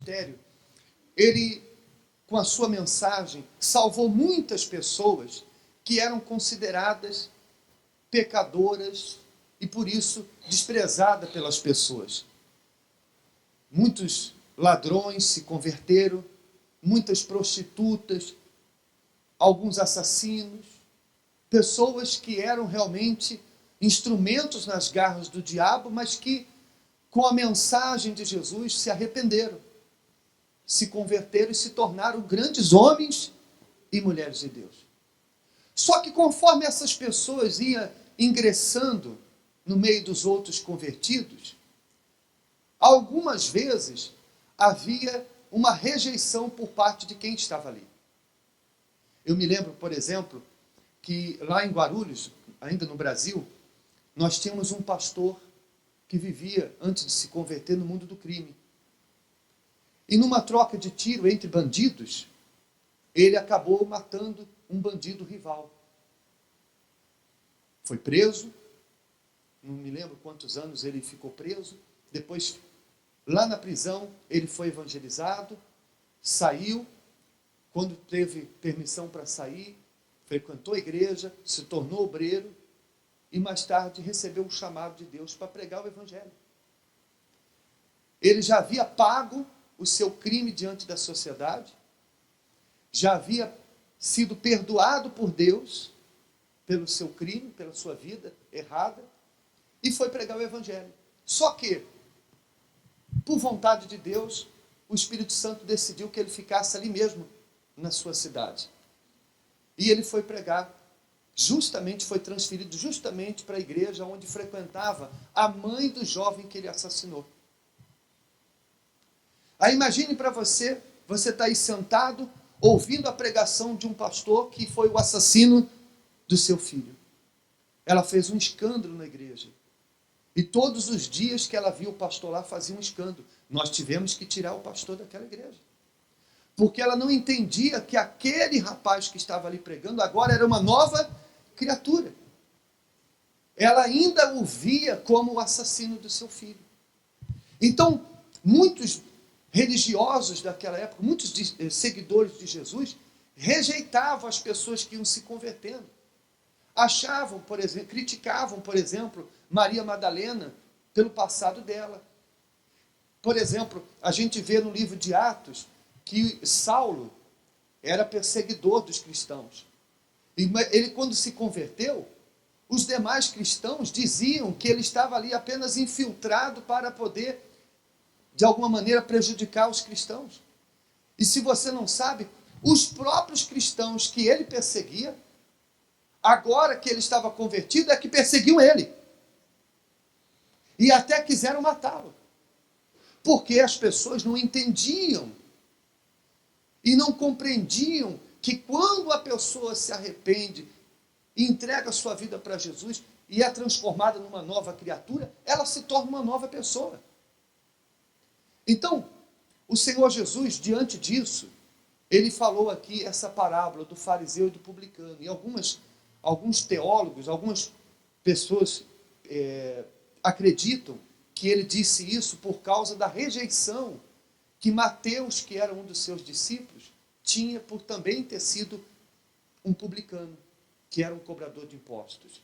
ministério, ele, com a sua mensagem, salvou muitas pessoas que eram consideradas pecadoras e, por isso, desprezadas pelas pessoas. Muitos ladrões se converteram, muitas prostitutas, alguns assassinos, pessoas que eram realmente instrumentos nas garras do diabo, mas que, com a mensagem de Jesus, se arrependeram, se converteram e se tornaram grandes homens e mulheres de Deus. Só que conforme essas pessoas iam ingressando no meio dos outros convertidos, algumas vezes havia uma rejeição por parte de quem estava ali. Eu me lembro, por exemplo, que lá em Guarulhos, ainda no Brasil, nós tínhamos um pastor que vivia, antes de se converter, no mundo do crime. E numa troca de tiro entre bandidos, ele acabou matando um bandido rival. Foi preso, não me lembro quantos anos ele ficou preso. Depois, lá na prisão, ele foi evangelizado, saiu. Quando teve permissão para sair, frequentou a igreja, se tornou obreiro e mais tarde recebeu um chamado de Deus para pregar o evangelho. Ele já havia pago o seu crime diante da sociedade, já havia sido perdoado por Deus pelo seu crime, pela sua vida errada, e foi pregar o evangelho. Só que, por vontade de Deus, o Espírito Santo decidiu que ele ficasse ali mesmo, na sua cidade. E ele foi pregar, foi transferido justamente para a igreja onde frequentava a mãe do jovem que ele assassinou. Aí imagine para você está aí sentado, ouvindo a pregação de um pastor que foi o assassino do seu filho. Ela fez um escândalo na igreja. E todos os dias que ela viu o pastor lá, fazia um escândalo. Nós tivemos que tirar o pastor daquela igreja. Porque ela não entendia que aquele rapaz que estava ali pregando agora era uma nova criatura. Ela ainda o via como o assassino do seu filho. Então, muitos religiosos daquela época, muitos seguidores de Jesus, rejeitavam as pessoas que iam se convertendo. Achavam, por exemplo, criticavam, por exemplo, Maria Madalena pelo passado dela. Por exemplo, a gente vê no livro de Atos que Saulo era perseguidor dos cristãos. E ele, quando se converteu, os demais cristãos diziam que ele estava ali apenas infiltrado para poder, de alguma maneira, prejudicar os cristãos. E se você não sabe, os próprios cristãos que ele perseguia, agora que ele estava convertido, é que perseguiam ele. E até quiseram matá-lo. Porque as pessoas não entendiam e não compreendiam que quando a pessoa se arrepende e entrega a sua vida para Jesus e é transformada numa nova criatura, ela se torna uma nova pessoa. Então, o Senhor Jesus, diante disso, ele falou aqui essa parábola do fariseu e do publicano. E alguns teólogos, algumas pessoas acreditam que ele disse isso por causa da rejeição que Mateus, que era um dos seus discípulos, tinha por também ter sido um publicano, que era um cobrador de impostos.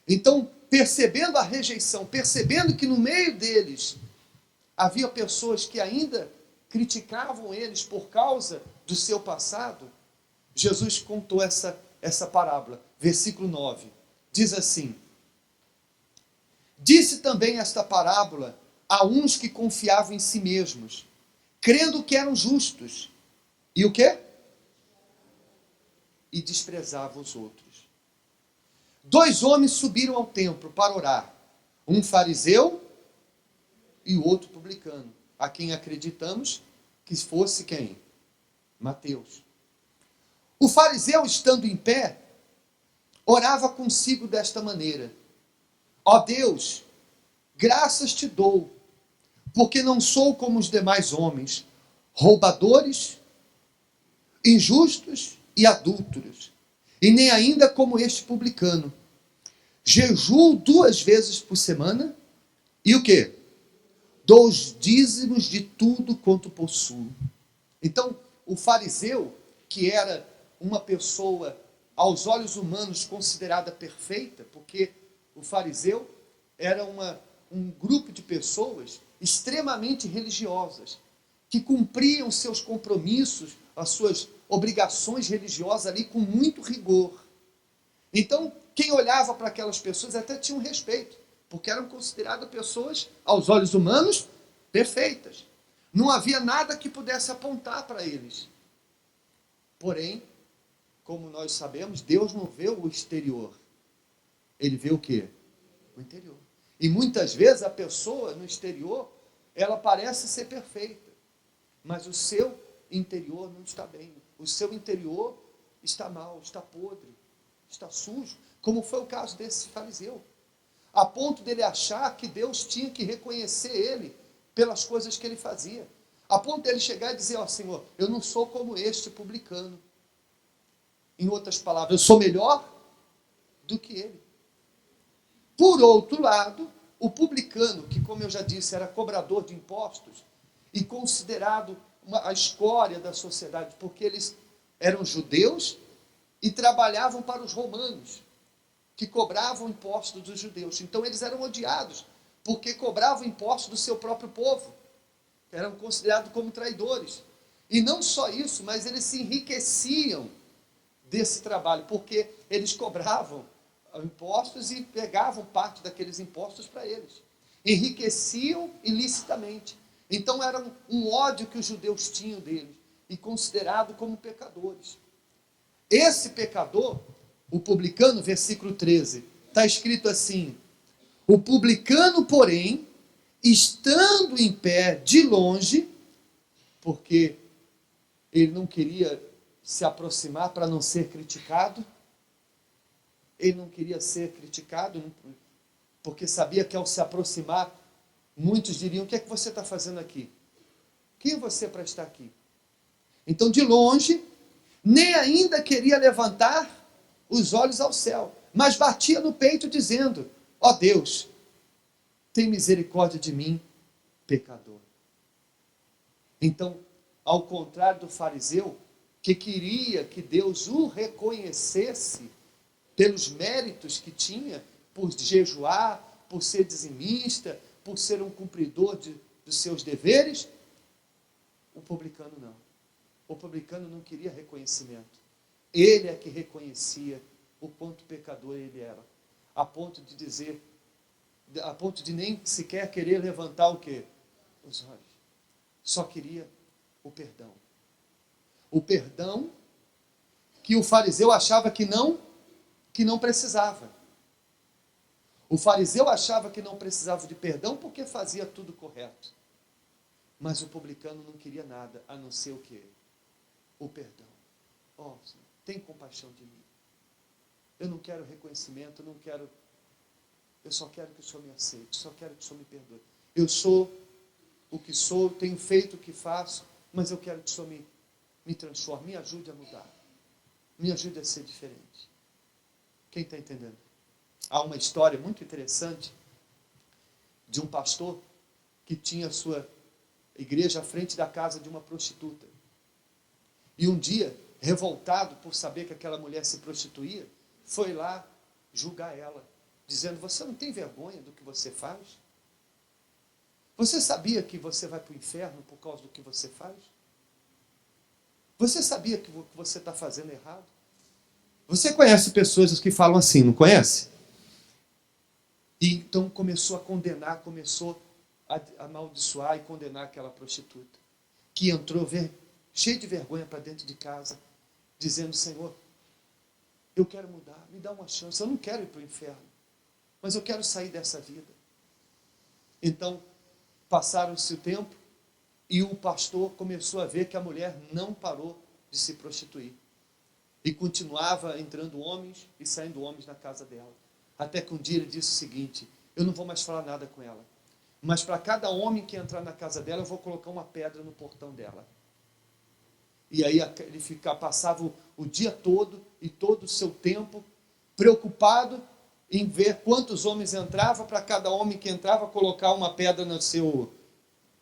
Então, percebendo a rejeição, percebendo que no meio deles havia pessoas que ainda criticavam eles por causa do seu passado, Jesus contou essa parábola. Versículo 9. Diz assim: disse também esta parábola a uns que confiavam em si mesmos, crendo que eram justos. E o quê? E desprezavam os outros. 2 homens subiram ao templo para orar. Um fariseu e o outro publicano. A quem acreditamos que fosse quem? Mateus. O fariseu, estando em pé, orava consigo desta maneira: ó Deus, graças te dou, porque não sou como os demais homens, roubadores, injustos e adúlteros, e nem ainda como este publicano. Jejuo 2 vezes por semana, e o quê? dou os dízimos de tudo quanto possuo. Então, o fariseu, que era uma pessoa, aos olhos humanos, considerada perfeita, porque o fariseu era um grupo de pessoas extremamente religiosas, que cumpriam seus compromissos, as suas obrigações religiosas ali com muito rigor. Então, quem olhava para aquelas pessoas até tinha um respeito, porque eram consideradas pessoas, aos olhos humanos, perfeitas. Não havia nada que pudesse apontar para eles. Porém, como nós sabemos, Deus não vê o exterior. Ele vê o quê? O interior. E muitas vezes a pessoa no exterior, ela parece ser perfeita, mas o seu interior não está bem. O seu interior está mal, está podre, está sujo, como foi o caso desse fariseu. A ponto dele achar que Deus tinha que reconhecer ele pelas coisas que ele fazia. A ponto dele chegar e dizer, ó Senhor, eu não sou como este publicano. Em outras palavras, eu sou melhor do que ele. Por outro lado, o publicano, que como eu já disse, era cobrador de impostos e considerado a escória da sociedade, porque eles eram judeus e trabalhavam para os romanos, que cobravam impostos dos judeus. Então eles eram odiados, porque cobravam impostos do seu próprio povo. Eram considerados como traidores. E não só isso, mas eles se enriqueciam desse trabalho, porque eles cobravam impostos e pegavam parte daqueles impostos para eles. Enriqueciam ilicitamente. Então era um ódio que os judeus tinham deles, e considerado como pecadores. Esse pecador, o publicano, versículo 13, está escrito assim: o publicano, porém, estando em pé de longe, porque ele não queria se aproximar para não ser criticado, ele não queria ser criticado, porque sabia que ao se aproximar, muitos diriam, o que é que você está fazendo aqui? Quem é você para estar aqui? Então, de longe, nem ainda queria levantar os olhos ao céu, mas batia no peito dizendo, ó Deus, tem misericórdia de mim, pecador. Então, ao contrário do fariseu, que queria que Deus o reconhecesse pelos méritos que tinha, por jejuar, por ser dizimista, por ser um cumpridor dos seus deveres, o publicano não. O publicano não queria reconhecimento. Ele é que reconhecia o quanto pecador ele era, a ponto de dizer, a ponto de nem sequer querer levantar o quê? Os olhos. Só queria o perdão. O perdão que o fariseu achava que não precisava. O fariseu achava que não precisava de perdão porque fazia tudo correto. Mas o publicano não queria nada, a não ser o quê? O perdão. Ó, Senhor, tem compaixão de mim. Eu não quero reconhecimento, eu só quero que o Senhor me aceite, só quero que o Senhor me perdoe. Eu sou o que sou, tenho feito o que faço, mas eu quero que o Senhor me transforme, me ajude a mudar. Me ajude a ser diferente. Quem está entendendo? Há uma história muito interessante de um pastor que tinha sua igreja à frente da casa de uma prostituta. E um dia, revoltado por saber que aquela mulher se prostituía, foi lá julgar ela, dizendo, você não tem vergonha do que você faz? Você sabia que você vai para o inferno por causa do que você faz? Você sabia que o que você está fazendo é errado? Você conhece pessoas que falam assim, não conhece? E então começou a condenar, começou a amaldiçoar e condenar aquela prostituta, que entrou cheio de vergonha para dentro de casa, dizendo, Senhor, eu quero mudar, me dá uma chance, eu não quero ir para o inferno, mas eu quero sair dessa vida. Então, passaram-se o tempo e o pastor começou a ver que a mulher não parou de se prostituir. E continuava entrando homens e saindo homens na casa dela. Até que um dia ele disse o seguinte, eu não vou mais falar nada com ela, mas para cada homem que entrar na casa dela, eu vou colocar uma pedra no portão dela. E aí ele passava o dia todo e todo o seu tempo preocupado em ver quantos homens entravam, para cada homem que entrava colocar uma pedra no seu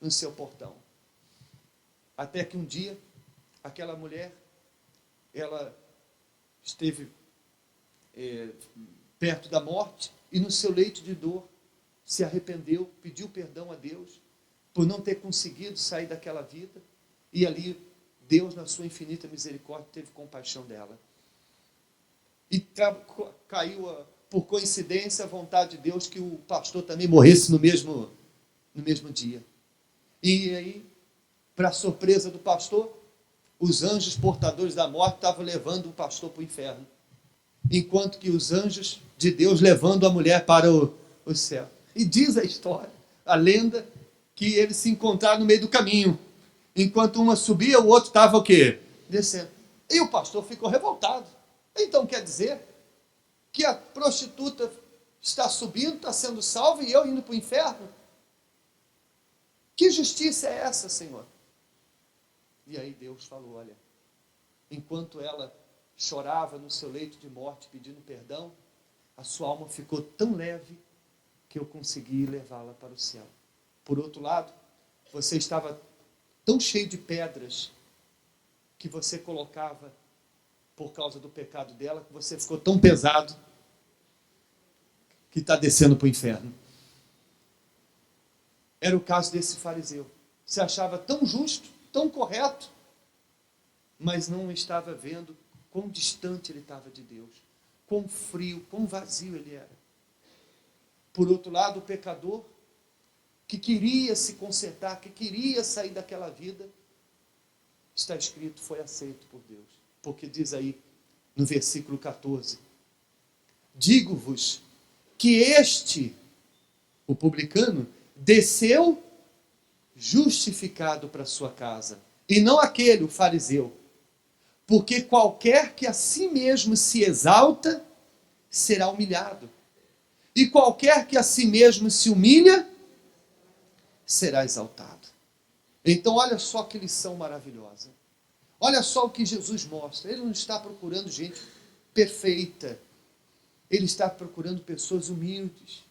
no seu portão. Até que um dia, aquela mulher, ela esteve perto da morte e no seu leito de dor se arrependeu, pediu perdão a Deus por não ter conseguido sair daquela vida, e ali Deus, na sua infinita misericórdia, teve compaixão dela. E caiu, por coincidência, a vontade de Deus que o pastor também morresse no mesmo dia. E aí, para surpresa do pastor, os anjos portadores da morte estavam levando o pastor para o inferno, enquanto que os anjos de Deus levando a mulher para o céu. E diz a história, a lenda, que eles se encontraram no meio do caminho. Enquanto uma subia, o outro estava o quê? Descendo. E o pastor ficou revoltado. Então quer dizer que a prostituta está subindo, está sendo salva, e eu indo para o inferno? Que justiça é essa, Senhor? E aí Deus falou, olha, enquanto ela chorava no seu leito de morte pedindo perdão, a sua alma ficou tão leve que eu consegui levá-la para o céu. Por outro lado, você estava tão cheio de pedras que você colocava por causa do pecado dela, que você ficou tão pesado que está descendo para o inferno. Era o caso desse fariseu. Se achava tão justo, tão correto, mas não estava vendo quão distante ele estava de Deus, quão frio, quão vazio ele era. Por outro lado, o pecador, que queria se consertar, que queria sair daquela vida, está escrito, foi aceito por Deus. Porque diz aí, no versículo 14, digo-vos que este, o publicano, desceu justificado para sua casa, e não aquele, o fariseu. Porque qualquer que a si mesmo se exalta, será humilhado. E qualquer que a si mesmo se humilha, será exaltado. Então olha só que lição maravilhosa. Olha só o que Jesus mostra. Ele não está procurando gente perfeita. Ele está procurando pessoas humildes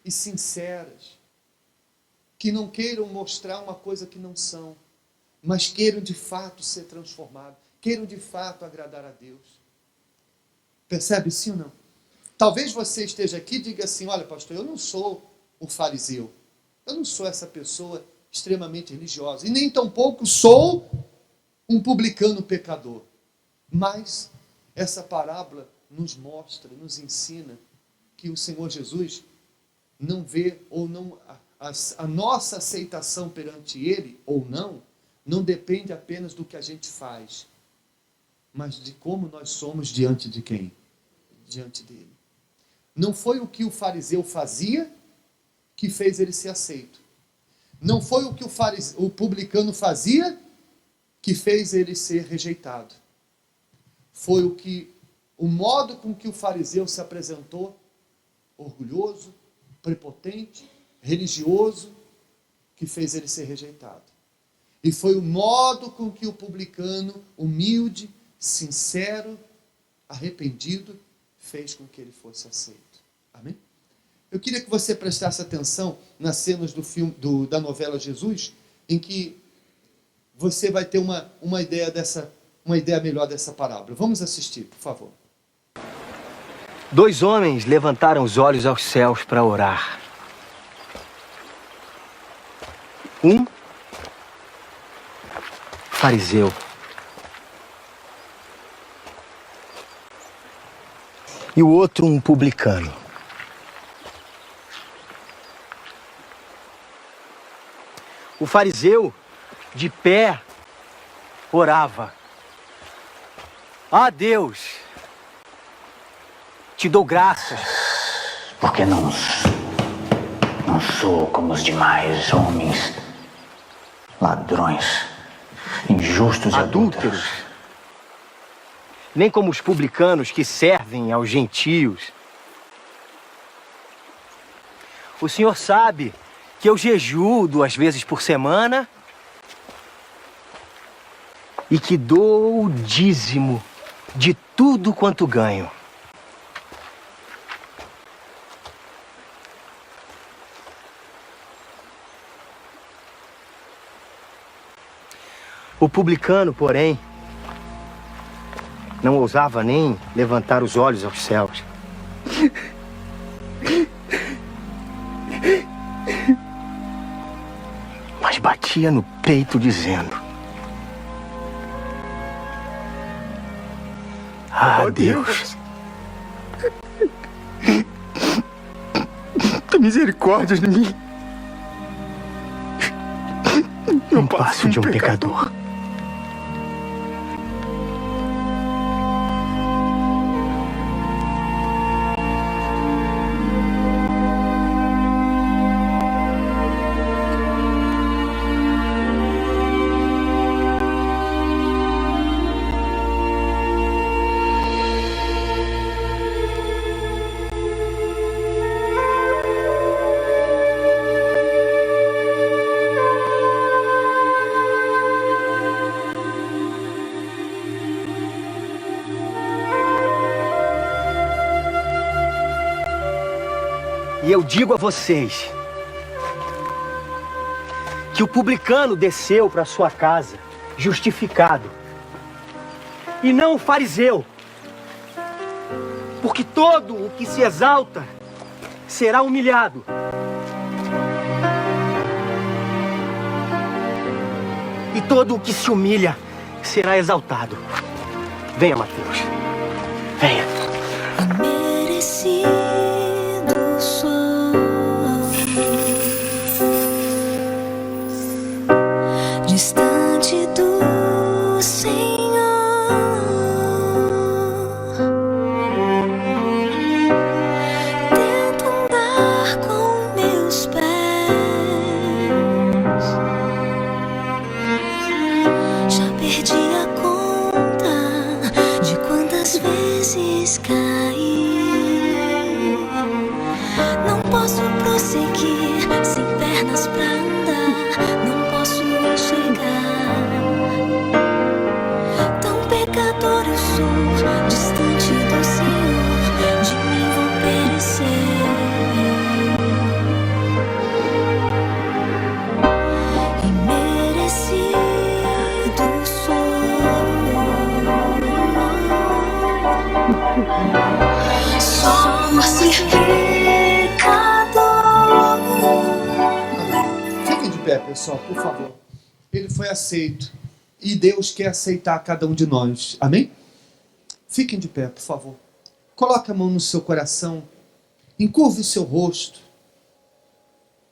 e sinceras, que não queiram mostrar uma coisa que não são, mas queiram de fato ser transformados, queiram de fato agradar a Deus. Percebe sim ou não? Talvez você esteja aqui e diga assim, olha pastor, eu não sou um fariseu, eu não sou essa pessoa extremamente religiosa, e nem tampouco sou um publicano pecador. Mas essa parábola nos mostra, nos ensina que o Senhor Jesus não vê, ou não, a nossa aceitação perante Ele, ou não depende apenas do que a gente faz, mas de como nós somos diante de quem? Diante dele. Não foi o que o fariseu fazia que fez ele ser aceito. Não foi o que o publicano fazia que fez ele ser rejeitado. Foi o modo com que o fariseu se apresentou, orgulhoso, prepotente, religioso, que fez ele ser rejeitado. E foi o modo com que o publicano, humilde, sincero, arrependido, fez com que ele fosse aceito. Amém? Eu queria que você prestasse atenção nas cenas do filme, da novela Jesus, em que você vai ter uma ideia melhor dessa parábola. Vamos assistir, por favor. 2 homens levantaram os olhos aos céus para orar. Um fariseu. E o outro um publicano. O fariseu, de pé, orava. Ah, Deus, te dou graças. Porque não sou como os demais homens, ladrões, injustos e adúlteros. Nem como os publicanos que servem aos gentios. O Senhor sabe que eu jejuo 2 vezes por semana e que dou o dízimo de tudo quanto ganho. O publicano, porém, não ousava nem levantar os olhos aos céus. Mas batia no peito dizendo: ah, Deus, tem misericórdia de mim. Eu passo de um pecador. E eu digo a vocês que o publicano desceu para sua casa justificado, e não o fariseu, porque todo o que se exalta será humilhado, e todo o que se humilha será exaltado. Venha, Mateus, venha. Distante do Senhor, tento andar com meus pés, já perdi a conta de quantas vezes caí. Não posso prosseguir sem pernas pra andar, não posso enxergar. Tão pecador eu sou, distante do Senhor, de mim vou perecer. Imerecido sou, só ser pecador. Fiquem de pé, pessoal, por favor. Ele foi aceito e Deus quer aceitar cada um de nós. Amém? Fiquem de pé, por favor. Coloque a mão no seu coração. Encurve o seu rosto.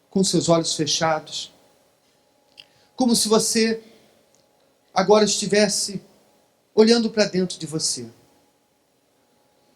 Com seus olhos fechados. Como se você agora estivesse olhando para dentro de você.